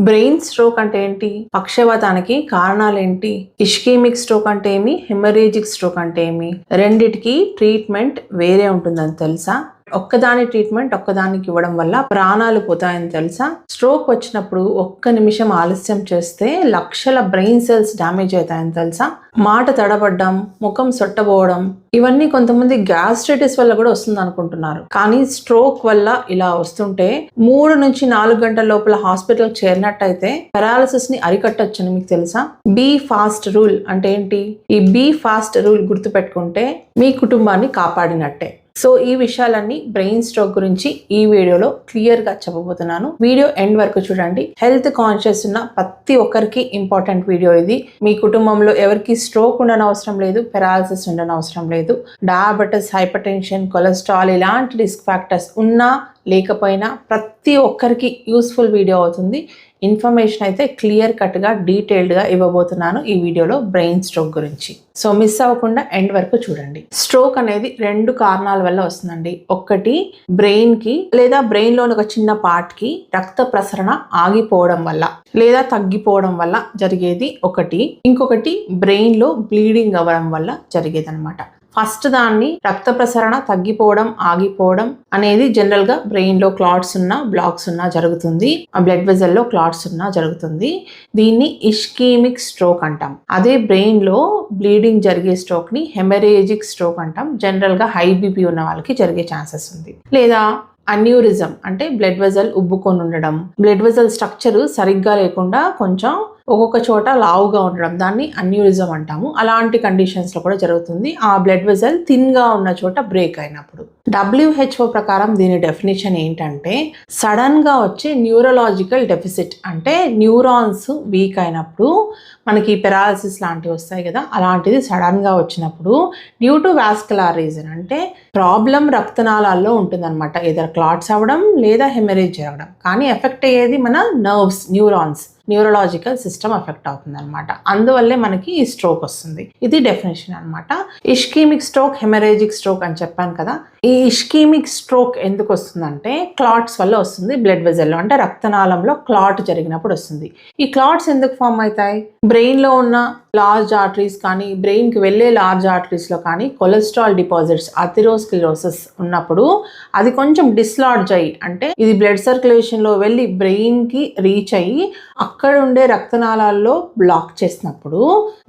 Brain stroke అంటే ఏంటి? పక్షవాతానికి కారణాలేంటి? ఇష్కెమిక్ stroke అంటే ఏమి? హెమరేజిక్ స్ట్రోక్ అంటే ఏమి? రెండిటికి ట్రీట్మెంట్ వేరే ఉంటుందని తెలుసా? ఒక్కదాని ట్రీట్మెంట్ ఒక్కదానికి ఇవ్వడం వల్ల ప్రాణాలు పోతాయని తెలుసా? స్ట్రోక్ వచ్చినప్పుడు ఒక్క నిమిషం ఆలస్యం చేస్తే లక్షల బ్రెయిన్ సెల్స్ డ్యామేజ్ అవుతాయని తెలుసా? మాట తడబడ్డం, ముఖం సొట్టబోవడం, ఇవన్నీ కొంతమంది గ్యాస్ట్రైటిస్ వల్ల కూడా వస్తుంది అనుకుంటున్నారు. కానీ స్ట్రోక్ వల్ల ఇలా వస్తుంటే 3 నుంచి 4 గంటల లోపల హాస్పిటల్ చేరినట్టయితే పెరాలసిస్ ని అరికట్టొచ్చని మీకు తెలుసా? బీ ఫాస్ట్ రూల్ అంటే ఏంటి? ఈ బీ ఫాస్ట్ రూల్ గుర్తుపెట్టుకుంటే మీ కుటుంబాన్ని కాపాడినట్టే. సో ఈ విషయాలన్నీ బ్రెయిన్ స్ట్రోక్ గురించి ఈ వీడియోలో క్లియర్ గా చెప్పబోతున్నాను. వీడియో ఎండ్ వరకు చూడండి. హెల్త్ కాన్షియస్ ఉన్న ప్రతి ఒక్కరికి ఇంపార్టెంట్ వీడియో ఇది. మీ కుటుంబంలో ఎవరికి స్ట్రోక్ ఉండనవసరం లేదు, పెరాలసిస్ ఉండనవసరం లేదు. డయాబెటిస్, హైపర్ టెన్షన్, కొలెస్ట్రాల్ ఇలాంటి రిస్క్ ఫ్యాక్టర్స్ ఉన్నా లేకపోయినా ప్రతి ఒక్కరికి యూస్ఫుల్ వీడియో అవుతుంది. ఇన్ఫర్మేషన్ అయితే క్లియర్ కట్గా డీటెయిల్డ్గా ఇవ్వబోతున్నాను ఈ వీడియోలో బ్రెయిన్ స్ట్రోక్ గురించి. సో మిస్ అవ్వకుండా ఎండ్ వరకు చూడండి. స్ట్రోక్ అనేది 2 కారణాల వల్ల వస్తుందండి. ఒకటి బ్రెయిన్కి లేదా బ్రెయిన్లోని ఒక చిన్న పార్ట్కి రక్త ప్రసరణ ఆగిపోవడం వల్ల లేదా తగ్గిపోవడం వల్ల జరిగేది ఒకటి. ఇంకొకటి బ్రెయిన్లో బ్లీడింగ్ అవ్వడం వల్ల జరిగేది అనమాట. ఫస్ట్ దాన్ని రక్త ప్రసరణ తగ్గిపోవడం, ఆగిపోవడం అనేది జనరల్ గా బ్రెయిన్ లో క్లాట్స్ ఉన్నా, బ్లాక్స్ ఉన్నా జరుగుతుంది. ఆ బ్లడ్ వెజల్ లో క్లాట్స్ ఉన్నా జరుగుతుంది. దీన్ని ఇష్కెమిక్ స్ట్రోక్ అంటాం. అదే బ్రెయిన్ లో బ్లీడింగ్ జరిగే స్ట్రోక్ ని హెమరేజిక్ స్ట్రోక్ అంటాం. జనరల్ గా హై బీపీ ఉన్న వాళ్ళకి జరిగే ఛాన్సెస్ ఉంది. లేదా అన్యూరిజం అంటే బ్లడ్ వెజల్ ఉబ్బుకొని ఉండడం, బ్లడ్ వెజల్ స్ట్రక్చర్ సరిగ్గా లేకుండా కొంచెం ఒక్కొక్క చోట లావుగా ఉండడం, దాన్ని అన్యూరిజం అంటాము. అలాంటి కండిషన్స్ లో కూడా జరుగుతుంది. ఆ బ్లడ్ వెజల్ థిన్ గా ఉన్న చోట బ్రేక్ అయినప్పుడు. WHO ప్రకారం దీని డెఫినేషన్ ఏంటంటే సడన్ గా వచ్చే న్యూరలాజికల్ డెఫిసిట్ అంటే న్యూరాన్స్ వీక్ అయినప్పుడు మనకి పెరాలసిస్ లాంటివి వస్తాయి కదా, అలాంటిది సడన్ గా వచ్చినప్పుడు డ్యూ టు వాస్కులర్ రీజన్ అంటే ప్రాబ్లం రక్తనాళాల్లో ఉంటుందన్నమాట. ఏదైనా క్లాట్స్ అవ్వడం లేదా హెమరేజ్ జరగడం. కానీ ఎఫెక్ట్ అయ్యేది మన నర్వ్స్, న్యూరలాజికల్ సిస్టమ్ ఎఫెక్ట్ అవుతుంది అనమాట. అందువల్లే మనకి ఈ స్ట్రోక్ వస్తుంది. ఇది డెఫినేషన్ అనమాట. ఇష్కెమిక్ స్ట్రోక్, హెమరేజిక్ స్ట్రోక్ అని చెప్పాను కదా. ఈ ఇష్కెమిక్ స్ట్రోక్ ఎందుకు వస్తుందంటే క్లాట్స్ వల్ల వస్తుంది. బ్లడ్ వెజల్లో అంటే రక్తనాళంలో క్లాట్ జరిగినప్పుడు వస్తుంది. ఈ క్లాట్స్ ఎందుకు ఫామ్ అవుతాయి? బ్రెయిన్ లో ఉన్న లార్జ్ ఆర్టరీస్ కానీ, బ్రెయిన్ కి వెళ్లే లార్జ్ ఆర్టరీస్ లో కానీ కొలెస్ట్రాల్ డిపాజిట్స్, అథెరోస్క్లెరోసిస్ ఉన్నప్పుడు అది కొంచెం డిస్లాడ్జ్ అయ్యి అంటే ఇది బ్లడ్ సర్క్యులేషన్ లో వెళ్ళి బ్రెయిన్ కి రీచ్ అయ్యి అక్కడ ఉండే రక్తనాళాల్లో బ్లాక్ చేసినప్పుడు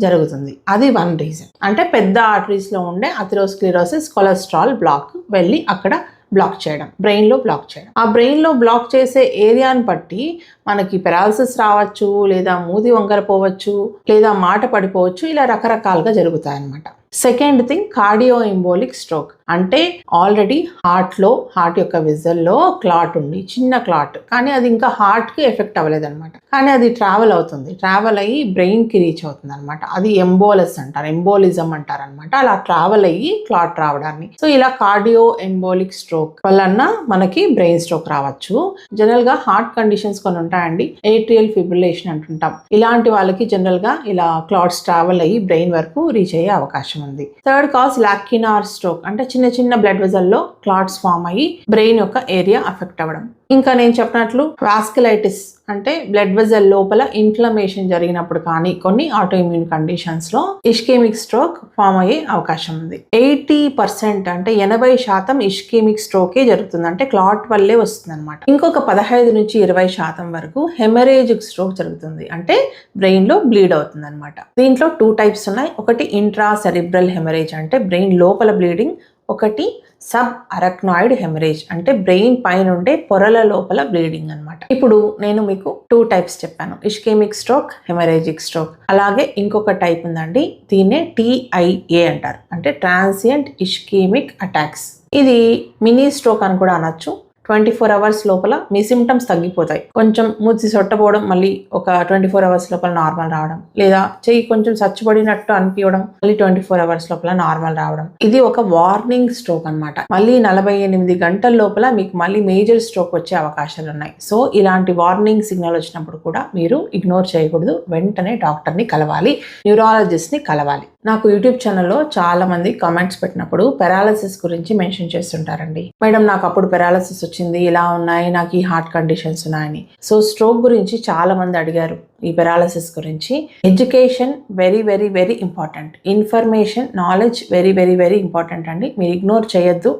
జరుగుతుంది. అది వన్ రీజన్. అంటే పెద్ద ఆర్టరీస్ లో ఉండే అథెరోస్క్లెరోసిస్, కొలెస్ట్రాల్ బ్లాక్ వెళ్ళి అక్కడ బ్లాక్ చేయడం, బ్రెయిన్ లో బ్లాక్ చేయడం. ఆ బ్రెయిన్ లో బ్లాక్ చేసే ఏరియాని బట్టి మనకి పెరాలసిస్ రావచ్చు, లేదా మూతి వంకరపోవచ్చు, లేదా మాట పడిపోవచ్చు. ఇలా రకరకాలుగా జరుగుతాయి అన్నమాట. Second thing cardio embolic stroke అంటే ఆల్రెడీ హార్ట్ యొక్క వెజల్లో క్లాట్ ఉంది, చిన్న క్లాట్, కానీ అది ఇంకా హార్ట్ కి ఎఫెక్ట్ అవ్వలేదు అనమాట. కానీ అది ట్రావెల్ అవుతుంది, ట్రావెల్ అయ్యి బ్రెయిన్ కి రీచ్ అవుతుంది అనమాట. అది ఎంబోలిజం అంటారు అనమాట. అలా ట్రావెల్ అయ్యి క్లాట్ రావడాన్ని. సో ఇలా కార్డియో ఎంబోలిక్ స్ట్రోక్ వలన మనకి బ్రెయిన్ స్ట్రోక్ రావచ్చు. జనరల్ గా హార్ట్ కండిషన్స్ కొన్ని ఉంటాయండి. ఏట్రియల్ ఫిబ్రిలేషన్ అంటుంటాం. ఇలాంటి వాళ్ళకి జనరల్ గా ఇలా క్లాట్స్ ట్రావెల్ అయ్యి బ్రెయిన్ వరకు రీచ్ అయ్యే అవకాశం ఉంది. థర్డ్ కాజ్ లాక్యునార్ స్ట్రోక్ అంటే చిన్న చిన్న బ్లడ్ వెజల్లో క్లాట్స్ ఫామ్ అయ్యి బ్రెయిన్ యొక్క ఏరియా అఫెక్ట్ అవ్వడం. ఇంకా నేను చెప్పినట్లు వాస్కులైటిస్ అంటే బ్లడ్ వెజల్ లోపల ఇన్ఫ్లమేషన్ జరిగినప్పుడు కానీ కొన్ని ఆటోఇమ్యూన్ కండిషన్స్ లో ఇష్కెమిక్ స్ట్రోక్ ఫామ్ అయ్యే అవకాశం ఉంది. 80% అంటే 80% ఇష్కెమిక్ స్ట్రోకే జరుగుతుంది, అంటే క్లాట్ వల్లే వస్తుంది అనమాట. ఇంకొక 15 నుంచి 20% వరకు హెమరేజిక్ స్ట్రోక్ జరుగుతుంది, అంటే బ్రెయిన్ లో బ్లీడ్ అవుతుంది అనమాట. దీంట్లో 2 టైప్స్ ఉన్నాయి. ఒకటి ఇంట్రా సెరిబ్రల్ హెమరేజ్ అంటే బ్రెయిన్ లోపల బ్లీడింగ్, ఒకటి సబ్ అరక్నాయిడ్ హెమరేజ్ అంటే బ్రెయిన్ పైన ఉండే పొరల లోపల బ్లీడింగ్ అనమాట. ఇప్పుడు నేను మీకు 2 టైప్స్ చెప్పాను, ఇష్కెమిక్ స్ట్రోక్, హెమరేజిక్ స్ట్రోక్. అలాగే ఇంకొక టైప్ ఉందండి, దీన్నే TIA అంటారు, అంటే ట్రాన్సియంట్ ఇష్కెమిక్ అటాక్స్. ఇది మినీ స్ట్రోక్ అని కూడా అనొచ్చు. 24 అవర్స్ లోపల మీ సిమ్టమ్స్ తగ్గిపోతాయి. కొంచెం మూతి సొట్టపోవడం, మళ్ళీ ఒక 24 అవర్స్ లోపల నార్మల్ రావడం, లేదా చెయ్యి కొంచెం సచ్చిపడినట్టు అనిపించడం, మళ్ళీ 24 అవర్స్ లోపల నార్మల్ రావడం. ఇది ఒక వార్నింగ్ స్ట్రోక్ అనమాట. మళ్ళీ 48 గంటల లోపల మీకు మళ్ళీ మేజర్ స్ట్రోక్ వచ్చే అవకాశాలు ఉన్నాయి. సో ఇలాంటి వార్నింగ్ సిగ్నల్ వచ్చినప్పుడు కూడా మీరు ఇగ్నోర్ చేయకూడదు. వెంటనే డాక్టర్ని కలవాలి, న్యూరాలజిస్ట్ని కలవాలి. నాకు యూట్యూబ్ ఛానల్లో చాలా మంది కామెంట్స్ పెట్టినప్పుడు పెరాలసిస్ గురించి మెన్షన్ చేస్తుంటారండి. మేడం నాకు అప్పుడు పెరాలసిస్ వచ్చింది, ఇలా ఉన్నాయి, నాకు ఈ హార్ట్ కండిషన్స్ ఉన్నాయని. సో స్ట్రోక్ గురించి చాలా మంది అడిగారు, ఈ పెరాలసిస్ గురించి. Education very very very important, information knowledge very very very important అండి. మీరు ఇగ్నోర్ చేయొద్దు.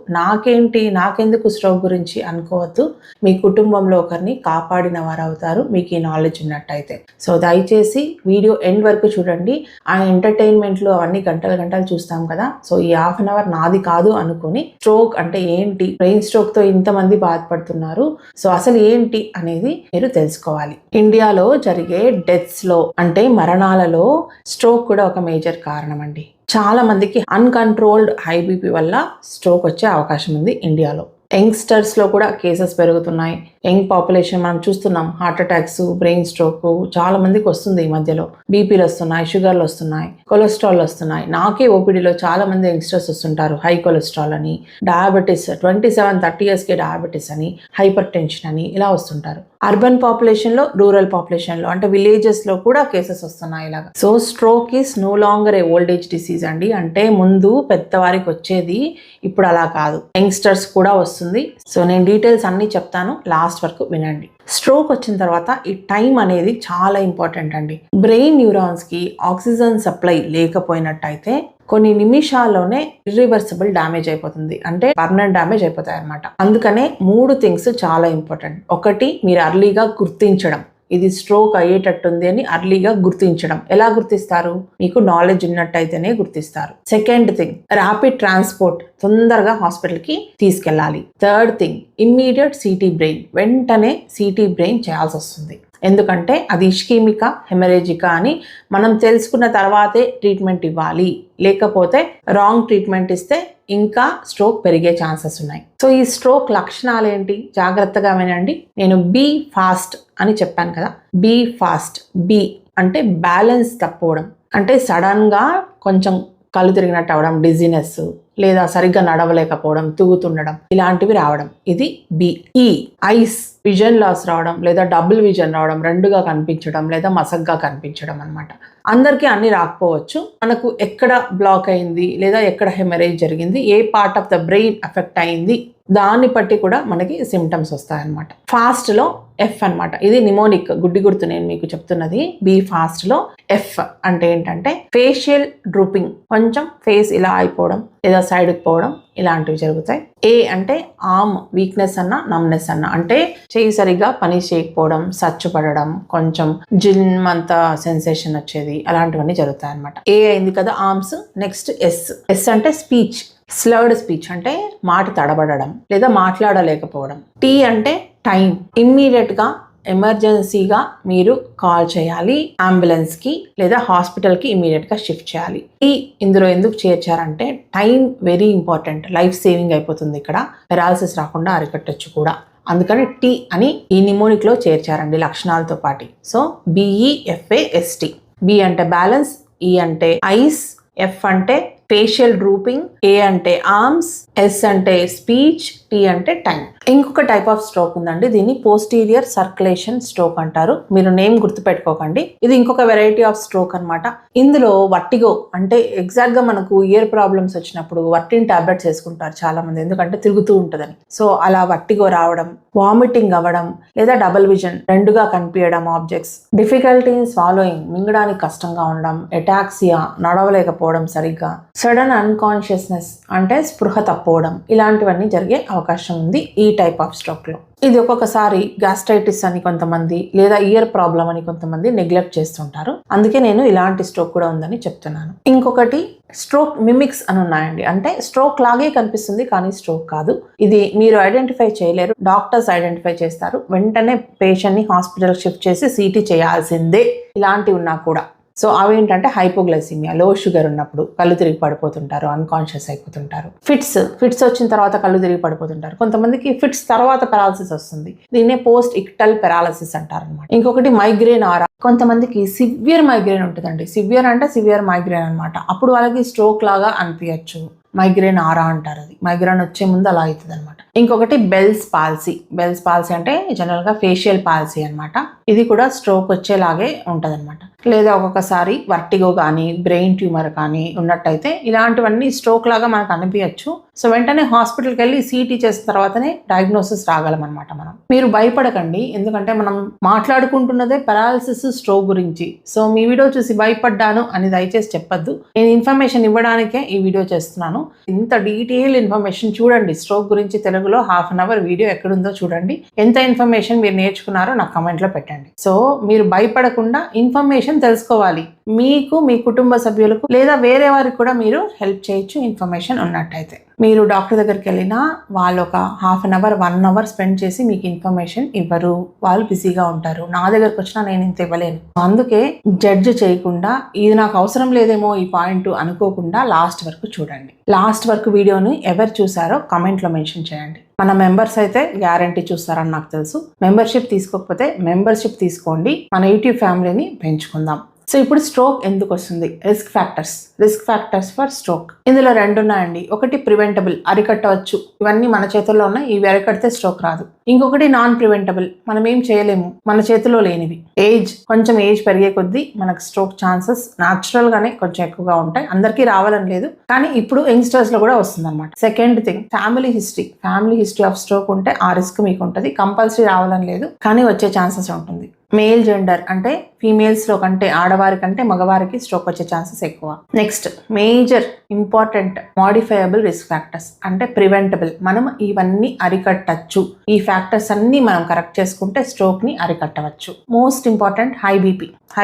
నాకెందుకు స్ట్రోక్ గురించి అనుకోవద్దు. మీ కుటుంబంలో ఒకరిని కాపాడిన వారు అవుతారు మీకు ఈ నాలెడ్జ్ ఉన్నట్టయితే. సో దయచేసి వీడియో ఎండ్ వరకు చూడండి. ఆ ఎంటర్టైన్మెంట్లో అవన్నీ గంటలు చూస్తాం కదా, సో ఈ హాఫ్ అన్ అవర్ నాది కాదు అనుకుని స్ట్రోక్ అంటే ఏంటి, బ్రెయిన్ స్ట్రోక్ తో ఇంతమంది బాధపడుతున్నారు, సో అసలు ఏంటి అనేది మీరు తెలుసుకోవాలి. ఇండియాలో జరిగే డెత్స్ లో అంటే మరణాలలో స్ట్రోక్ కూడా ఒక మేజర్ కారణం అండి. చాలా మందికి అన్కంట్రోల్డ్ హై బీపీ వల్ల స్ట్రోక్ వచ్చే అవకాశం ఉంది ఇండియాలో. యంగ్స్టర్స్ లో కూడా కేసెస్ పెరుగుతున్నాయి. యంగ్ పాపులేషన్ మనం చూస్తున్నాం, హార్ట్ అటాక్స్, బ్రెయిన్ స్ట్రోక్ చాలా మందికి వస్తుంది. ఈ మధ్యలో బీపీలు వస్తున్నాయి, షుగర్లు వస్తున్నాయి, కొలెస్ట్రాల్ వస్తున్నాయి. నాకే ఓపీడీలో చాలా మంది యంగ్స్టర్స్ వస్తుంటారు, హై కొలెస్ట్రాల్ అని, డయాబెటీస్, 27-30 yearsకి డయాబెటీస్ అని, హైపర్ టెన్షన్ అని ఇలా వస్తుంటారు. అర్బన్ పాపులేషన్ లో, రూరల్ పాపులేషన్ లో అంటే విలేజెస్ లో కూడా కేసెస్ వస్తున్నాయి ఇలాగా. So stroke is no longer a old age disease అండి. అంటే ముందు పెద్దవారికి వచ్చేది, ఇప్పుడు అలా కాదు, యంగ్స్టర్స్ కూడా వస్తుంది. సో నేను డీటెయిల్స్ అన్ని చెప్తాను, లాస్ట్ వరకు వినండి. స్ట్రోక్ వచ్చిన తర్వాత ఈ టైం అనేది చాలా ఇంపార్టెంట్ అండి. బ్రెయిన్ న్యూరాన్స్ కి ఆక్సిజన్ సప్లై లేకపోయినట్టయితే కొన్ని నిమిషాల్లోనే ఇర్రివర్సిబుల్ డ్యామేజ్ అయిపోతుంది, అంటే పర్మనెంట్ డ్యామేజ్ అయిపోతాయి అన్నమాట. అందుకనే 3 థింగ్స్ చాలా ఇంపార్టెంట్. ఒకటి, మీరు అర్లీగా గుర్తించడం, ఇది స్ట్రోక్ అయ్యేటట్టుంది అని అర్లీగా గుర్తించడం. ఎలా గుర్తిస్తారు? మీకు నాలెడ్జ్ ఉన్నట్టయితేనే గుర్తిస్తారు. సెకండ్ థింగ్, ర్యాపిడ్ ట్రాన్స్పోర్ట్, తొందరగా హాస్పిటల్కి తీసుకెళ్ళాలి. Third thing, immediate city brain, వెంటనే సిటీ బ్రెయిన్ చేయాల్సి వస్తుంది. ఎందుకంటే అది ఇష్కీమికా హెమరేజికా అని మనం తెలుసుకున్న తర్వాతే ట్రీట్మెంట్ ఇవ్వాలి, లేకపోతే రాంగ్ ట్రీట్మెంట్ ఇస్తే ఇంకా స్ట్రోక్ పెరిగే ఛాన్సెస్ ఉన్నాయి. సో ఈ స్ట్రోక్ లక్షణాలు ఏంటి, జాగ్రత్తగా వినండి. నేను బీ ఫాస్ట్ అని చెప్పాను కదా, బీ ఫాస్ట్. బీ అంటే బ్యాలెన్స్ తప్పిపోవడం, అంటే సడన్ గా కొంచెం కళ్ళు తిరిగినట్టు అవడం, డిజీనెస్, లేదా సరిగ్గా నడవలేకపోవడం, తూగుతుండడం, ఇలాంటివి రావడం, ఇది బి. ఈ ఐస్ విజన్ లాస్ రావడం, లేదా డబుల్ విజన్ రావడం, రెండుగా కనిపించడం, లేదా మసగ్గా కనిపించడం అన్నమాట. అందరికీ అన్ని రాకపోవచ్చు. మనకు ఎక్కడ బ్లాక్ అయింది, లేదా ఎక్కడ హెమరేజ్ జరిగింది, ఏ part of the brain effect అయింది, దాన్ని బట్టి కూడా మనకి సిమ్టమ్స్ వస్తాయన్నమాట. ఫాస్ట్ లో ఎఫ్ అన్నమాట, ఇది నిమోనిక్, గుడ్డి గుర్తు నేను మీకు చెప్తున్నది. బి ఫాస్ట్ లో ఎఫ్ అంటే ఏంటంటే ఫేషియల్ డ్రూపింగ్, కొంచెం ఫేస్ ఇలా అయిపోవడం లేదా సైడ్కి పోవడం, ఇలాంటివి జరుగుతాయి. ఏ అంటే ఆర్మ్ వీక్నెస్ అన్న, నమ్నెస్ అన్న, అంటే చేయి సరిగ్గా పని చేయకపోవడం, సచ్చుపడడం, కొంచెం జిమ్ అంత సెన్సేషన్ వచ్చేది, అలాంటివన్నీ జరుగుతాయి అనమాట. ఏ అయింది కదా ఆర్మ్స్. Next S. ఎస్ అంటే స్పీచ్, స్లర్డ్ స్పీచ్ అంటే మాట తడబడడం లేదా మాట్లాడలేకపోవడం. టీ అంటే టైం, ఇమ్మీడియట్ గా ఎమర్జెన్సీగా మీరు కాల్ చేయాలి అంబులెన్స్ కి, లేదా హాస్పిటల్ కి ఇమీడియట్ గా షిఫ్ట్ చేయాలి. ఈ ఇందులో ఎందుకు చేర్చారంటే time very important, life saving అయిపోతుంది. ఇక్కడ పెరాలసిస్ రాకుండా అరికట్టచ్చు కూడా, అందుకని టీ అని ఈ నిమోనిక్ లో చేర్చారండి లక్షణాలతో పాటు. సో బిఈఎఫ్ఏఎస్టి. బి అంటే బ్యాలెన్స్, ఈ అంటే ఐస్, ఎఫ్ అంటే ఫేషియల్ డ్రూపింగ్, ఏ అంటే ఆర్మ్స్, ఎస్ అంటే స్పీచ్, టీ అంటే టైం. ఇంకొక టైప్ ఆఫ్ స్ట్రోక్ ఉందండి, దీన్ని పోస్టీరియర్ సర్క్యులేషన్ స్ట్రోక్ అంటారు. మీరు నేమ్ గుర్తుపెట్టుకోకండి, ఇది ఇంకొక వెరైటీ ఆఫ్ స్ట్రోక్ అన్నమాట. ఇందులో వర్టిగో, అంటే ఎగ్జాక్ట్ గా మనకు ఇయర్ ప్రాబ్లమ్స్ వచ్చినప్పుడు వర్టిన్ టాబ్లెట్స్ వేసుకుంటారు చాలా మంది, ఎందుకంటే తిరుగుతూ ఉంటుందని. సో అలా వర్టిగో రావడం, వామిటింగ్ అవ్వడం, లేదా డబుల్ విజన్, రెండుగా కనిపించడం ఆబ్జెక్ట్స్, డిఫికల్టీ ఇన్ స్వాలోయింగ్, మింగడానికి కష్టంగా ఉండడం, ఎటాక్సియా, నడవలేకపోవడం సరిగ్గా, సడన్ అన్కాన్షియస్నెస్ అంటే స్పృహ తప్పోవడం, ఇలాంటివన్నీ జరిగే అవకాశం ఉంది ఈ టైప్ ఆఫ్ స్ట్రోక్ లో. ఇది ఒక్కొక్కసారి గ్యాస్ట్రైటిస్ అని కొంతమంది, లేదా ఇయర్ ప్రాబ్లం అని కొంతమంది నెగ్లెక్ట్ చేస్తుంటారు. అందుకే నేను ఇలాంటి స్ట్రోక్ కూడా ఉందని చెప్తున్నాను. ఇంకొకటి స్ట్రోక్ మిమిక్స్ అని ఉన్నాయండి, అంటే స్ట్రోక్ లాగే కనిపిస్తుంది కానీ స్ట్రోక్ కాదు. ఇది మీరు ఐడెంటిఫై చేయలేరు, డాక్టర్స్ ఐడెంటిఫై చేస్తారు. వెంటనే పేషెంట్ ని హాస్పిటల్ షిఫ్ట్ చేసి సిటీ చేయాల్సిందే, ఇలాంటివి ఉన్నా కూడా. సో అవేంటంటే హైపోగ్లైసిమియా, లో షుగర్ ఉన్నప్పుడు కళ్ళు తిరిగి పడిపోతుంటారు, అన్కాన్షియస్ అయిపోతుంటారు. ఫిట్స్ వచ్చిన తర్వాత కళ్ళు తిరిగి పడిపోతుంటారు. కొంతమందికి ఫిట్స్ తర్వాత పెరాలసిస్ వస్తుంది, దీన్నే పోస్ట్ ఇక్టల్ పెరాలసిస్ అంటారు అనమాట. ఇంకొకటి మైగ్రేన్ ఆరా, కొంతమందికి సివియర్ మైగ్రేన్ ఉంటుందండి. సివియర్ అంటే సివియర్ మైగ్రేన్ అనమాట. అప్పుడు వాళ్ళకి స్ట్రోక్ లాగా అనిపించచ్చు, మైగ్రేన్ ఆరా అంటారు. అది మైగ్రేన్ వచ్చే ముందు అలా అవుతుంది అనమాట. ఇంకొకటి బెల్స్ పాల్సీ. బెల్స్ పాల్సీ అంటే జనరల్ గా ఫేషియల్ పాల్సీ అనమాట. ఇది కూడా స్ట్రోక్ వచ్చేలాగే ఉంటది అనమాట. లేదా ఒక్కొక్కసారి వర్టిగో కానీ బ్రెయిన్ ట్యూమర్ కానీ ఉన్నట్టయితే ఇలాంటివన్నీ స్ట్రోక్ లాగా మనకు అనిపించచ్చు. సో వెంటనే హాస్పిటల్కి వెళ్ళి సిటీ చేసిన తర్వాతనే డయాగ్నోసిస్ రాగలమన్నమాట మనం. మీరు భయపడకండి, ఎందుకంటే మనం మాట్లాడుకుంటున్నదే పెరాలసిస్ స్ట్రోక్ గురించి. సో మీ వీడియో చూసి భయపడ్డాను అని దయచేసి చెప్పొద్దు. నేను ఇన్ఫర్మేషన్ ఇవ్వడానికే ఈ వీడియో చేస్తున్నాను. ఇంత డీటెయిల్ ఇన్ఫర్మేషన్ చూడండి. స్ట్రోక్ గురించి తెలుగులో 1/2 అవర్ వీడియో ఎక్కడుందో చూడండి. ఎంత ఇన్ఫర్మేషన్ మీరు నేర్చుకున్నారో నాకు కమెంట్లో పెట్టండి. సో మీరు భయపడకుండా ఇన్ఫర్మేషన్ తెలుసుకోవాలి. మీకు, మీ కుటుంబ సభ్యులకు లేదా వేరే వారికి కూడా మీరు హెల్ప్ చేయొచ్చు ఇన్ఫర్మేషన్ ఉన్నట్టయితే. మీరు డాక్టర్ దగ్గరికి వెళ్ళినా వాళ్ళు ఒక 1/2 అవర్ 1 అవర్ స్పెండ్ చేసి మీకు ఇన్ఫర్మేషన్ ఇవ్వరు. వాళ్ళు బిజీగా ఉంటారు. నా దగ్గరకు వచ్చినా నేను ఇంత ఇవ్వలేను. అందుకే జడ్జ్ చేయకుండా ఇది నాకు అవసరం లేదేమో ఈ పాయింట్ అనుకోకుండా లాస్ట్ వరకు చూడండి. లాస్ట్ వరకు వీడియోని ఎవరు చూసారో కమెంట్లో మెన్షన్ చేయండి. మన మెంబర్స్ అయితే గ్యారంటీ చూస్తారని నాకు తెలుసు. మెంబర్షిప్ తీసుకోకపోతే మెంబర్షిప్ తీసుకోండి. మన యూట్యూబ్ ఫ్యామిలీని పెంచుకుందాం. సో ఇప్పుడు స్ట్రోక్ ఎందుకు వస్తుంది? Risk factors for stroke. ఇందులో 2 ఉన్నాయండి. ఒకటి ప్రివెంటబుల్, అరికట్టవచ్చు. ఇవన్నీ మన చేతుల్లో ఉన్నాయి. ఇవి అరికడితే స్ట్రోక్ రాదు. ఇంకొకటి నాన్ ప్రివెంటబుల్, మనం ఏం చేయలేము, మన చేతిలో లేనివి. కొంచెం ఏజ్ పెరిగే కొద్దీ మనకు స్ట్రోక్ ఛాన్సెస్ న్యాచురల్ గానే కొంచెం ఎక్కువగా ఉంటాయి. అందరికీ రావాలని లేదు, కానీ ఇప్పుడు యంగ్స్టర్స్ లో కూడా వస్తుంది అనమాట. Second thing, family history of stroke ఉంటే ఆ రిస్క్ మీకు ఉంటుంది. కంపల్సరీ రావాలని లేదు, కానీ వచ్చే ఛాన్సెస్ ఉంటుంది. మేల్ జెండర్ అంటే ఫీమేల్స్ లో కంటే ఆడవారి కంటే మగవారికి స్ట్రోక్ వచ్చే ఛాన్సెస్ ఎక్కువ. Next major important modifiable risk factors అంటే ప్రివెంటబుల్, మనం ఇవన్నీ అరికట్టచ్చు. ఈ ఫ్యాక్టర్స్ అన్ని మనం కరెక్ట్ చేసుకుంటే స్ట్రోక్ ని అరికట్టవచ్చు. Most important high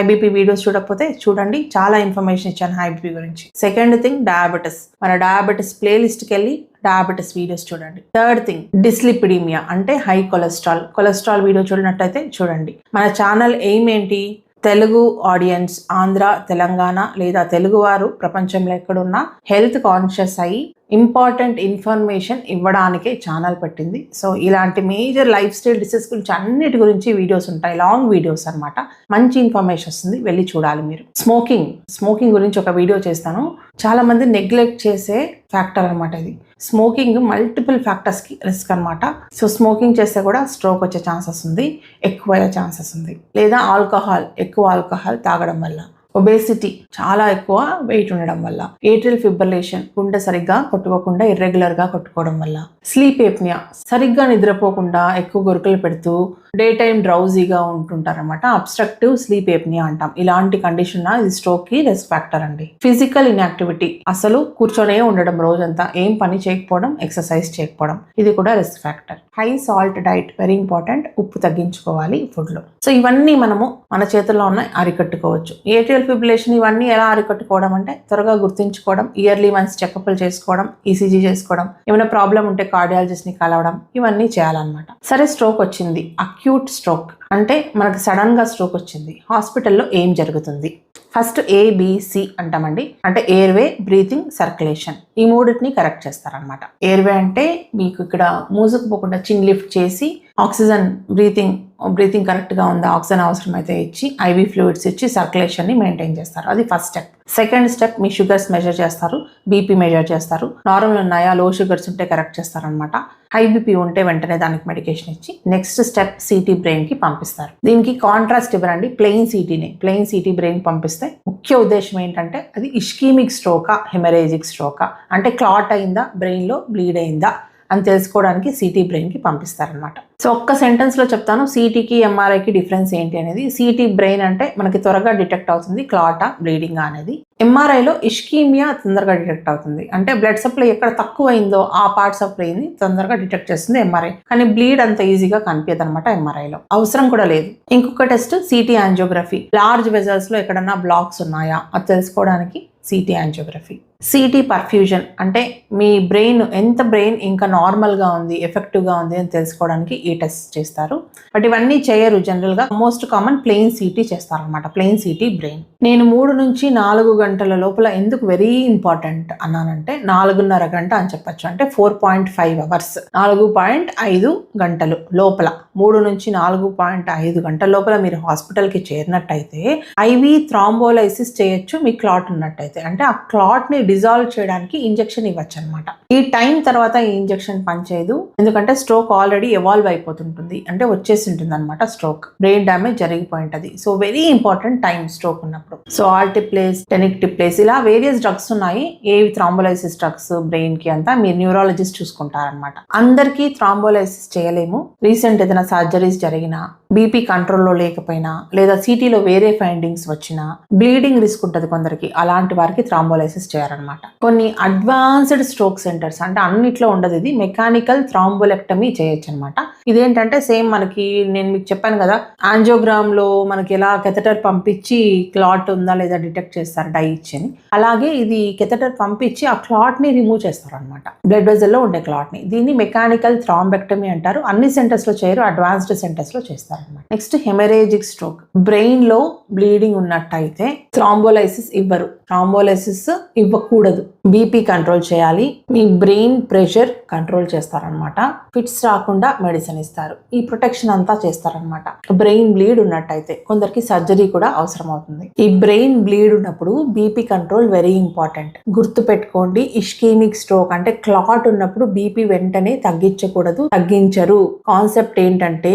BP videos చూడకపోతే చూడండి, చాలా ఇన్ఫర్మేషన్ ఇచ్చాను హై బీపీ గురించి. సెకండ్ థింగ్ డయాబెటిస్, మన డయాబెటిస్ ప్లేలిస్ట్కి వెళ్ళి డయాబెటిస్ వీడియోస్ చూడండి. థర్డ్ థింగ్ డిస్లిపిడీమియా అంటే హై కొలెస్ట్రాల్ వీడియో చూడనట్టయితే చూడండి. మన ఛానల్ ఎయిమ్ ఏంటి? తెలుగు ఆడియన్స్, ఆంధ్ర, తెలంగాణ లేదా తెలుగువారు ప్రపంచంలో ఎక్కడున్నా హెల్త్ కాన్షియస్ అయ్యి ఇంపార్టెంట్ ఇన్ఫర్మేషన్ ఇవ్వడానికే ఛానల్ పెట్టింది. సో ఇలాంటి మేజర్ లైఫ్ స్టైల్ డిసీజ్ గురించి అన్నిటి గురించి వీడియోస్ ఉంటాయి, లాంగ్ వీడియోస్ అనమాట. మంచి ఇన్ఫర్మేషన్ వస్తుంది, వెళ్ళి చూడాలి మీరు. స్మోకింగ్ గురించి ఒక వీడియో చేస్తాను. చాలా మంది నెగ్లెక్ట్ చేసే ఫ్యాక్టర్ అనమాట ఇది. స్మోకింగ్ మల్టిపుల్ ఫ్యాక్టర్స్ కి రిస్క్ అనమాట. సో స్మోకింగ్ చేస్తే కూడా స్ట్రోక్ వచ్చే ఛాన్సెస్ ఉంది, ఎక్కువ అయ్యే ఛాన్సెస్ ఉంది. లేదా ఎక్కువ ఆల్కహాల్ తాగడం వల్ల, ఒబేసిటీ చాలా ఎక్కువ వెయిట్ ఉండడం వల్ల, ఏట్రియల్ ఫిబ్రిలేషన్ గుండె సరిగ్గా కొట్టుకోకుండా ఇర్రెగ్యులర్ గా కొట్టుకోవడం వల్ల, స్లీప్ ఏప్నియా సరిగ్గా నిద్రపోకుండా ఎక్కువ గొరుకులు పెడుతూ డే టైం డ్రౌజీగా ఉంటుంటారన్నమాట. అబ్స్ట్రక్టివ్ స్లీప్ ఏప్నియా అంటాం. ఇలాంటి కండిషన్ ఇది స్ట్రోక్ కి రిస్క్ ఫ్యాక్టర్ అండి. ఫిజికల్ ఇన్యాక్టివిటీ, అసలు కూర్చొనే ఉండడం, రోజంతా ఏం పని చేయకపోవడం, ఎక్సర్సైజ్ చేయకపోవడం, ఇది కూడా risk factor. High salt diet very important. ఉప్పు తగ్గించుకోవాలి ఫుడ్ లో. సో ఇవన్నీ మనము మన చేతుల్లో ఉన్నాయి, అరికట్టుకోవచ్చు. ఏట్రియల్ ఫిబ్రిలేషన్ ఇవన్నీ ఎలా అరికట్టుకోవడం అంటే త్వరగా గుర్తించుకోవడం, ఇయర్లీ వన్స్ చెకప్లు చేసుకోవడం, ఈసీజీ చేసుకోవడం, ఏమైనా ప్రాబ్లం ఉంటే కార్డియాలజిస్ట్ ని కలవడం, ఇవన్నీ చేయాలన్నమాట. సరే స్ట్రోక్ వచ్చింది, అక్యూట్ స్ట్రోక్ అంటే మనకు సడన్ గా స్ట్రోక్ వచ్చింది, హాస్పిటల్లో ఏం జరుగుతుంది? ఫస్ట్ ABC అంటామండి. అంటే ఎయిర్వే, బ్రీతింగ్, సర్క్యులేషన్. ఈ మూడింటిని కరెక్ట్ చేస్తారనమాట. ఎయిర్వే అంటే మీకు ఇక్కడ మూసుకుపోకుండా చిన్ లిఫ్ట్ చేసి ఆక్సిజన్ బ్రీతింగ్ కరెక్ట్ గా ఉందా, ఆక్సిజన్ అవసరమైతే ఇచ్చి IV ఫ్లూయిడ్స్ ఇచ్చి సర్క్యులేషన్ ని మెయింటైన్ చేస్తారు. అది ఫస్ట్ స్టెప్. సెకండ్ స్టెప్ మీ షుగర్స్ మెజర్ చేస్తారు, బీపీ మెజర్ చేస్తారు. నార్మల్ ఉన్నాయా, లో షుగర్స్ ఉంటే కరెక్ట్ చేస్తారనమాట. హై బీపీ ఉంటే వెంటనే దానికి మెడికేషన్ ఇచ్చి నెక్స్ట్ స్టెప్ CT బ్రెయిన్ కి పంపిస్తారు. దీనికి కాంట్రాస్ట్ ఇవ్వరండి, ప్లెయిన్ CT బ్రెయిన్ పంపిస్తే ముఖ్య ఉద్దేశం ఏంటంటే అది ఇష్కీమిక్ స్ట్రోకా, హెమరేజిక్ స్ట్రోకా అంటే క్లాట్ అయిందా, బ్రెయిన్ లో బ్లీడ్ అయిందా అని తెలుసుకోవడానికి CT బ్రెయిన్ కి పంపిస్తారనమాట. సో ఒక్క సెంటెన్స్ లో చెప్తాను CTకి MRIకి డిఫరెన్స్ ఏంటి అనేది. CT బ్రెయిన్ అంటే మనకి త్వరగా డిటెక్ట్ అవుతుంది క్లాటా, బ్లీడింగ్ అనేది. MRIలో ఇష్కీమియా తొందరగా డిటెక్ట్ అవుతుంది. అంటే బ్లడ్ సప్లై ఎక్కడ తక్కువ అయిందో ఆ పార్ట్స్ ఆఫ్ బ్రెయిన్ ని తొందరగా డిటెక్ట్ చేస్తుంది MRI. కానీ బ్లీడ్ అంత ఈజీగా కనిపించదు అనమాట MRIలో, అవసరం కూడా లేదు. ఇంకొక test CT angiography. Large vessels లో ఎక్కడన్నా బ్లాక్స్ ఉన్నాయా అది తెలుసుకోవడానికి CT యాంజియోగ్రఫీ. CT పర్ఫ్యూజన్ అంటే మీ బ్రెయిన్ ఇంకా నార్మల్ గా ఉంది, ఎఫెక్టివ్ గా ఉంది అని తెలుసుకోవడానికి ఈ టెస్ట్ చేస్తారు. బట్ ఇవన్నీ చేయరు జనరల్ గా. మోస్ట్ కామన్ ప్లెయిన్ CT చేస్తారు అనమాట, ప్లెయిన్ CT బ్రెయిన్. నేను 3 నుంచి 4 గంటల లోపల ఎందుకు వెరీ ఇంపార్టెంట్ అన్నానంటే 4.5 గంట అని చెప్పచ్చు. అంటే 4.5 అవర్స్, 4.5 గంటలు లోపల, 3 నుంచి 4.5 గంటల లోపల మీరు హాస్పిటల్కి చేరినట్టయితే IV థ్రాంబోలైసిస్ చేయొచ్చు మీ క్లాట్ ఉన్నట్టయితే. అంటే ఆ క్లాట్ ని డిజాల్వ్ చేయడానికి ఇంజెక్షన్ ఇవ్వచ్చు అనమాట. ఈ టైం తర్వాత ఈ ఇంజెక్షన్ పనిచేయదు, ఎందుకంటే స్ట్రోక్ ఆల్రెడీ ఎవాల్వ్ అయిపోతుంటుంది, అంటే వచ్చేసి ఉంటుంది అనమాట. స్ట్రోక్ బ్రెయిన్ డ్యామేజ్ జరిగిపోయి ఉంటుంది. So very important time stroke ఉన్నప్పుడు. సో ఆల్టిప్లేస్, టెనిక్టిప్లేస్ ఇలా వేరియస్ డ్రగ్స్ ఉన్నాయి. ఏవి థ్రాంబోలైసిస్ డ్రగ్స్ బ్రెయిన్ కి అంతా మీరు న్యూరాలజిస్ట్ చూసుకుంటారనమాట. అందరికీ థ్రాంబోలైసిస్ చేయలేము. రీసెంట్ ఏదైనా సర్జరీస్ జరిగినా, బీపీ కంట్రోల్లో లేకపోయినా, లేదా సిటీలో వేరే ఫైండింగ్స్ వచ్చినా, బ్లీడింగ్ రిస్క్ ఉంటుంది కొందరికి, అలాంటి వారికి థ్రాంబోలైసిస్ చేయాలన్నమాట. కొన్ని అడ్వాన్స్డ్ స్ట్రోక్ సెంటర్స్ అంటే అన్నిట్లో ఉండదు, ఇది మెకానికల్ థ్రాంబోలెక్టమీ చేయొచ్చు అనమాట. ఇదేంటంటే సేమ్ మనకి నేను మీకు చెప్పాను కదా, యాంజియోగ్రామ్ లో మనకి ఎలా కెథటర్ పంపించి క్లాట్ ఉందా లేదా డిటెక్ట్ చేస్తారు డై ఇచ్చి, అలాగే ఇది కెథటర్ పంపించి ఆ క్లాట్ ని రిమూవ్ చేస్తారు అనమాట, బ్లడ్ వెజల్ లో ఉండే క్లాట్ ని. దీన్ని మెకానికల్ థ్రాంబెక్టమీ అంటారు. అన్ని సెంటర్స్ లో చేయరు, అడ్వాన్స్డ్ సెంటర్స్ లో చేస్తారు. Next haemorrhagic stroke. బ్రెయిన్ లో బ్లీడింగ్ ఉన్నట్టయితే థ్రాంబోలైసిస్ ఇవ్వరు, థ్రాంబోలైసిస్ ఇవ్వకూడదు. బీపీ కంట్రోల్ చేయాలి, మీ బ్రెయిన్ ప్రెషర్ కంట్రోల్ చేస్తారనమాట. ఫిట్స్ రాకుండా మెడిసిన్ ఇస్తారు, ఈ ప్రొటెక్షన్ అంతా చేస్తారనమాట. బ్రెయిన్ బ్లీడ్ ఉన్నట్టయితే కొందరికి సర్జరీ కూడా అవసరం అవుతుంది. ఈ బ్రెయిన్ బ్లీడ్ ఉన్నప్పుడు బీపీ కంట్రోల్ వెరీ ఇంపార్టెంట్. గుర్తు పెట్టుకోండి, ఇష్కీమిక్ స్ట్రోక్ అంటే క్లాట్ ఉన్నప్పుడు బీపీ వెంటనే తగ్గించకూడదు, తగ్గించరు. కాన్సెప్ట్ ఏంటంటే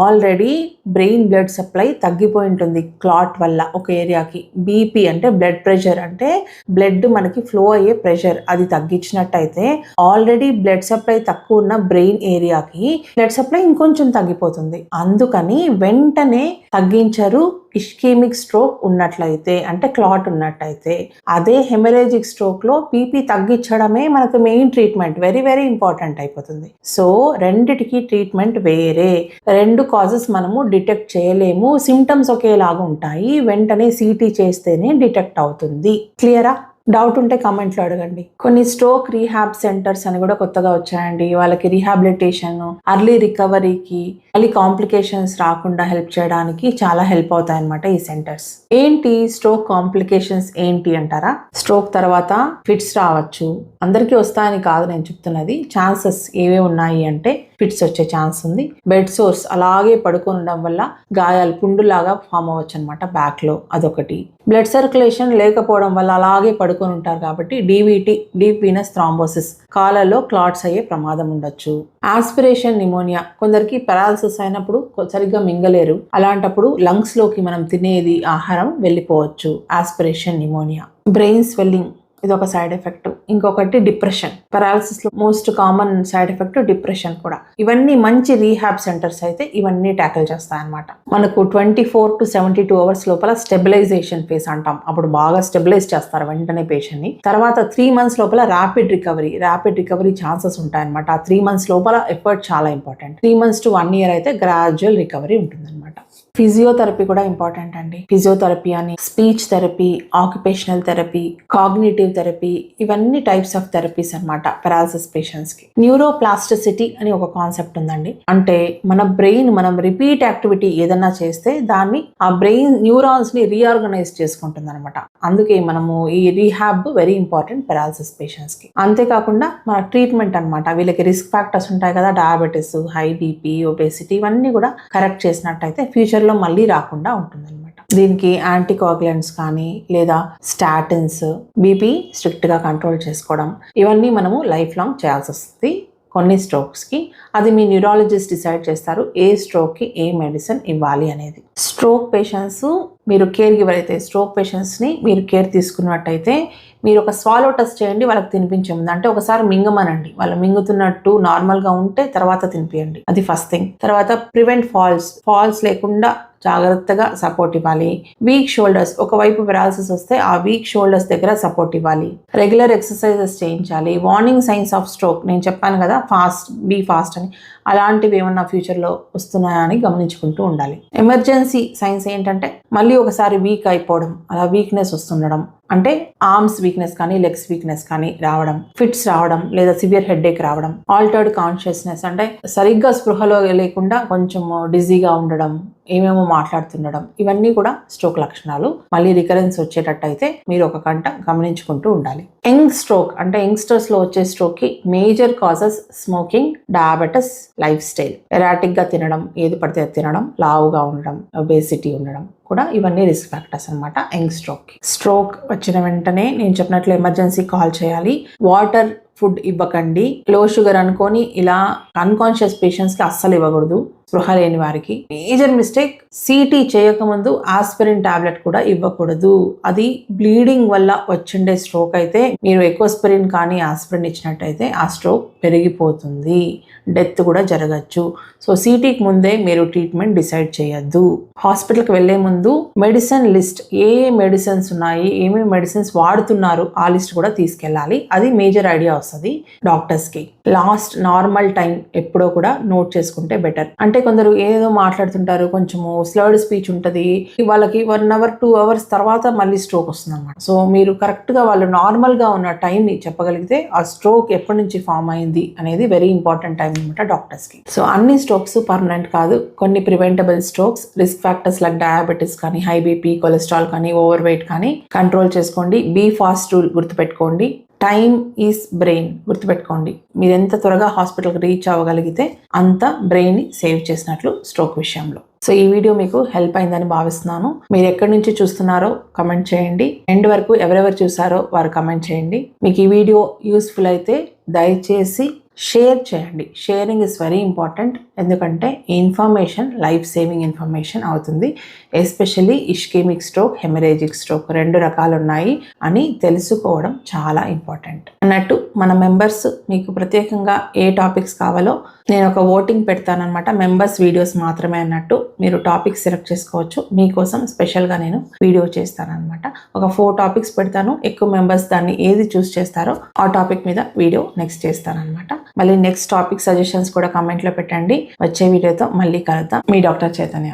ఆల్రెడీ బ్రెయిన్ బ్లడ్ సప్లై తగ్గిపోయి ఉంటుంది క్లాట్ వల్ల ఒక ఏరియాకి. బీపీ అంటే బ్లడ్ ప్రెషర్, అంటే బ్లడ్ మనకి ఫ్లో అయ్యే ప్రెషర్, అది తగ్గించినట్టయితే ఆల్రెడీ బ్లడ్ సప్లై తక్కువ ఉన్న బ్రెయిన్ ఏరియాకి బ్లడ్ సప్లై ఇంకొంచెం తగ్గిపోతుంది. అందుకని వెంటనే తగ్గించరు ఇష్కెమిక్ స్ట్రోక్ ఉన్నట్లయితే, అంటే క్లాట్ ఉన్నట్టయితే. అదే హెమరేజిక్ స్ట్రోక్ లో బీపీ తగ్గించడమే మనకు main treatment, very very important అయిపోతుంది. సో రెండిటికి ట్రీట్మెంట్ వేరే, రెండు కాజెస్ మనము డిటెక్ట్ చేయలేము, సిమ్టమ్స్ ఒకేలాగా ఉంటాయి. వెంటనే సిటీ చేస్తేనే డిటెక్ట్ అవుతుంది. క్లియరా? డౌట్ ఉంటే కామెంట్లో అడగండి. కొన్ని స్ట్రోక్ రీహాబ్ సెంటర్స్ అని కూడా కొత్తగా వచ్చాయండి. వాళ్ళకి రీహాబిలిటేషన్, అర్లీ రికవరీకి, మళ్ళీ కాంప్లికేషన్స్ రాకుండా హెల్ప్ చేయడానికి చాలా హెల్ప్ అవుతాయి అన్నమాట ఈ సెంటర్స్. ఏంటి స్ట్రోక్ కాంప్లికేషన్స్ ఏంటి అంటారా? స్ట్రోక్ తర్వాత ఫిట్స్ రావచ్చు, అందరికీ వస్తాయని కాదు నేను చెప్తున్నది. ఛాన్సెస్ ఏవే ఉన్నాయి అంటే ఫిట్స్ వచ్చే ఛాన్స్ ఉంది. బెడ్ సోర్స్, అలాగే పడుకొని ఉండడం వల్ల గాయాలు పుండులాగా ఫామ్ అవ్వచ్చు అనమాట బ్యాక్ లో, అదొకటి. బ్లడ్ సర్క్యులేషన్ లేకపోవడం వల్ల అలాగే పడుకొని ఉంటారు కాబట్టి డీవీటీ, డీప్ వీనస్ థ్రాంబోసిస్, కాళ్ళలో క్లాట్స్ అయ్యే ప్రమాదం ఉండొచ్చు. ఆస్పిరేషన్ నిమోనియా, కొందరికి పెరాలసిస్ అయినప్పుడు సరిగ్గా మింగలేరు, అలాంటప్పుడు లంగ్స్ లోకి మనం తినేది ఆహారం వెళ్ళిపోవచ్చు. Aspiration pneumonia. బ్రెయిన్ స్వెల్లింగ్, ఇది ఒక సైడ్ ఎఫెక్ట్. ఇంకొకటి డిప్రెషన్, పెరాలసిస్ లో most common side effect depression కూడా. ఇవన్నీ మంచి రీహాబ్ సెంటర్స్ అయితే ఇవన్నీ ట్యాకిల్ చేస్తాయన్నమాట. మనకు 24 to 72 అవర్స్ లోపల స్టెబిలైజేషన్ ఫేస్ అంటాం, అప్పుడు బాగా స్టెబిలైజ్ చేస్తారు వెంటనే పేషెంట్ ని. తర్వాత 3 months లోపల ర్యాపిడ్ రికవరీ ఛాన్సెస్ ఉంటాయన్నమాట. ఆ 3 months లోపల ఎఫర్ట్ చాలా ఇంపార్టెంట్. 3 months to 1 year అయితే గ్రాడ్యువల్ రికవరీ ఉంటుందన్నమాట. ఫిజియోథెరపీ కూడా ఇంపార్టెంట్ అండి. ఫిజియోథెరపీ అని, speech therapy, occupational therapy, cognitive therapy, ఇవన్నీ టైప్స్ ఆఫ్ థెరపీస్ అన్నమాట పెరాలసిస్ పేషెంట్స్ కి. న్యూరోప్లాస్టిసిటీ అని ఒక కాన్సెప్ట్ ఉందండి. అంటే మన బ్రెయిన్, మనం రిపీట్ యాక్టివిటీ ఏదన్నా చేస్తే దాన్ని ఆ బ్రెయిన్ న్యూరాన్స్ ని రీఆర్గనైజ్ చేసుకుంటుంది అనమాట. అందుకే మనము ఈ rehab very important paralysis patients కి. అంతేకాకుండా మన ట్రీట్మెంట్ అనమాట, వీళ్ళకి రిస్క్ ఫ్యాక్టర్స్ ఉంటాయి కదా, డయాబెటీస్, హై బీపీ, ఒబేసిటీ, ఇవన్నీ కూడా కరెక్ట్ చేసినట్టయితే ఫ్యూచర్ లో మళ్ళీ రాకుండా ఉంటుందన్నమాట. దీనికి యాంటీకోగులెంట్స్ కానీ లేదా స్టాటిన్స్, బీపీ స్ట్రిక్ట్ గా కంట్రోల్ చేసుకోవడం, ఇవన్నీ మనము లైఫ్ లాంగ్ చేయాల్సి వస్తుంది కొన్ని స్ట్రోక్స్ కి. అది మీ న్యూరాలజిస్ట్ డిసైడ్ చేస్తారు ఏ స్ట్రోక్ కి ఏ మెడిసిన్ ఇవ్వాలి అనేది. స్ట్రోక్ పేషెంట్స్ మీరు కేర్ గివర్ అయితే, స్ట్రోక్ పేషెంట్స్ ని మీరు కేర్ తీసుకున్నట్టయితే మీరు ఒక స్వాలో టెస్ట్ చేయండి వాళ్ళకి తినిపించే ముందు. అంటే ఒకసారి మింగమనండి, వాళ్ళు మింగుతున్నట్టు నార్మల్ గా ఉంటే తర్వాత తినిపియండి, అది ఫస్ట్ థింగ్. తర్వాత ప్రివెంట్ ఫాల్స్ లేకుండా జాగ్రత్తగా సపోర్ట్ ఇవ్వాలి. వీక్ షోల్డర్స్, ఒకవైపు పెరాలసిస్ వస్తే ఆ వీక్ షోల్డర్స్ దగ్గర సపోర్ట్ ఇవ్వాలి. రెగ్యులర్ ఎక్సర్సైజెస్ చేయించాలి. వార్నింగ్ సైన్స్ ఆఫ్ స్ట్రోక్, నేను చెప్పాను కదా బీ ఫాస్ట్ అని, అలాంటివి ఏమన్నా ఫ్యూచర్లో వస్తున్నాయా అని గమనించుకుంటూ ఉండాలి. ఎమర్జెన్సీ సైన్స్ ఏంటంటే మళ్ళీ ఒకసారి వీక్ అయిపోవడం, అలా వీక్నెస్ వస్తుండడం, అంటే ఆర్మ్స్ వీక్నెస్ కానీ లెగ్స్ వీక్నెస్ కానీ రావడం, ఫిట్స్ రావడం లేదా సివియర్ హెడేక్ రావడం, ఆల్టర్డ్ కాన్షియస్నెస్ అంటే సరిగ్గా స్పృహలో లేకుండా కొంచెం డిజీగా ఉండడం, ఏమేమో మాట్లాడుతుండడం, ఇవన్నీ కూడా స్ట్రోక్ లక్షణాలు. మళ్ళీ రికరెన్స్ వచ్చేటట్టయితే మీరు ఒక గంట గమనించుకుంటూ ఉండాలి. యంగ్ స్ట్రోక్ అంటే యంగ్స్టర్స్ లో వచ్చే స్ట్రోక్ కి major causes smoking, diabetes, life style, erratic గా తినడం, ఏది పడితే తినడం, లావుగా ఉండడం, ఒబేసిటీ ఉండడం, కూడా ఇవన్నీ రిస్క్ ఫ్యాక్టర్స్ అనమాట యంగ్ స్ట్రోక్. స్ట్రోక్ వచ్చిన వెంటనే నేను చెప్పినట్లు ఎమర్జెన్సీ కాల్ చేయాలి. వాటర్ ఫుడ్ ఇవ్వకండి. లో షుగర్ అనుకొని ఇలా అన్కాన్షియస్ పేషెంట్స్కి అస్సలు ఇవ్వకూడదు. స్పృహ లేని వారికి మేజర్ మిస్టేక్, సిటీ చేయకముందు ఆస్పిరిన్ టాబ్లెట్ కూడా ఇవ్వకూడదు. అది బ్లీడింగ్ వల్ల వచ్చిండే స్ట్రోక్ అయితే మీరు ఎకోస్పిరిన్ కానీ ఆస్పిరిన్ ఇచ్చినట్టయితే ఆ స్ట్రోక్ పెరిగిపోతుంది, డెత్ కూడా జరగచ్చు. సో సిటీకి ముందే మీరు ట్రీట్మెంట్ డిసైడ్ చేయొద్దు. హాస్పిటల్కి వెళ్లే ముందు మెడిసిన్ లిస్ట్, ఏ మెడిసిన్స్ ఉన్నాయి, ఏమేమి మెడిసిన్స్ వాడుతున్నారు ఆ లిస్ట్ కూడా తీసుకెళ్ళాలి. అది మేజర్ ఐడియా వస్తుంది డాక్టర్స్కి. లాస్ట్ నార్మల్ టైం ఎప్పుడో కూడా నోట్ చేసుకుంటే బెటర్. అంటే కొందరు ఏదో మాట్లాడుతుంటారు, కొంచెము స్లర్డ్ స్పీచ్ ఉంటుంది, వాళ్ళకి 1 hour 2 hours తర్వాత మళ్ళీ స్ట్రోక్ వస్తుంది అనమాట. సో మీరు కరెక్ట్గా వాళ్ళు నార్మల్గా ఉన్న టైంని చెప్పగలిగితే ఆ స్ట్రోక్ ఎప్పటి నుంచి ఫామ్ అయింది అనేది వెరీ ఇంపార్టెంట్ టైం అనమాట డాక్టర్స్కి. సో అన్ని స్ట్రోక్స్ పర్మనెంట్ కాదు, కొన్ని preventable strokes, risk factors like diabetes కానీ, హై బీపీ, కొలెస్ట్రాల్ కానీ, ఓవర్ వెయిట్ కానీ కంట్రోల్ చేసుకోండి. బీ ఫాస్ట్ రూల్ గుర్తుపెట్టుకోండి. టైమ్ ఈజ్ బ్రెయిన్ గుర్తుపెట్టుకోండి. మీరు ఎంత త్వరగా హాస్పిటల్కి రీచ్ అవ్వగలిగితే అంత బ్రెయిన్ని సేవ్ చేసినట్లు స్ట్రోక్ విషయంలో. సో ఈ వీడియో మీకు హెల్ప్ అయిందని భావిస్తున్నాను. మీరు ఎక్కడి నుంచి చూస్తున్నారో కమెంట్ చేయండి. ఎండ్ వరకు ఎవరెవరు చూసారో వారు కమెంట్ చేయండి. మీకు ఈ వీడియో యూస్ఫుల్ అయితే దయచేసి షేర్ చేయండి. Sharing is very important. ఎందుకంటే ఈ ఇన్ఫర్మేషన్ లైఫ్ సేవింగ్ ఇన్ఫర్మేషన్ అవుతుంది. ఎస్పెషల్లీ ఇష్కెమిక్ స్ట్రోక్, హెమరేజిక్ స్ట్రోక్ 2 రకాలు ఉన్నాయి అని తెలుసుకోవడం చాలా ఇంపార్టెంట్. అన్నట్టు మన మెంబర్స్ మీకు ప్రత్యేకంగా ఏ టాపిక్స్ కావాలో నేను ఒక ఓటింగ్ పెడతానమాట. మెంబర్స్ వీడియోస్ మాత్రమే అన్నట్టు మీరు టాపిక్స్ సెలెక్ట్ చేసుకోవచ్చు. మీకోసం స్పెషల్గా నేను వీడియో చేస్తానన్నమాట. ఒక 4 టాపిక్స్ పెడతాను. ఎక్కువ మెంబర్స్ దాన్ని ఏది చూస్ చేస్తారో ఆ టాపిక్ మీద వీడియో నెక్స్ట్ చేస్తానన్నమాట. మళ్ళీ నెక్స్ట్ టాపిక్ సజెషన్స్ కూడా కామెంట్లో పెట్టండి. వచ్చే వీడియోతో మళ్ళీ కలుద్దాం. మీ డాక్టర్ చైతన్య.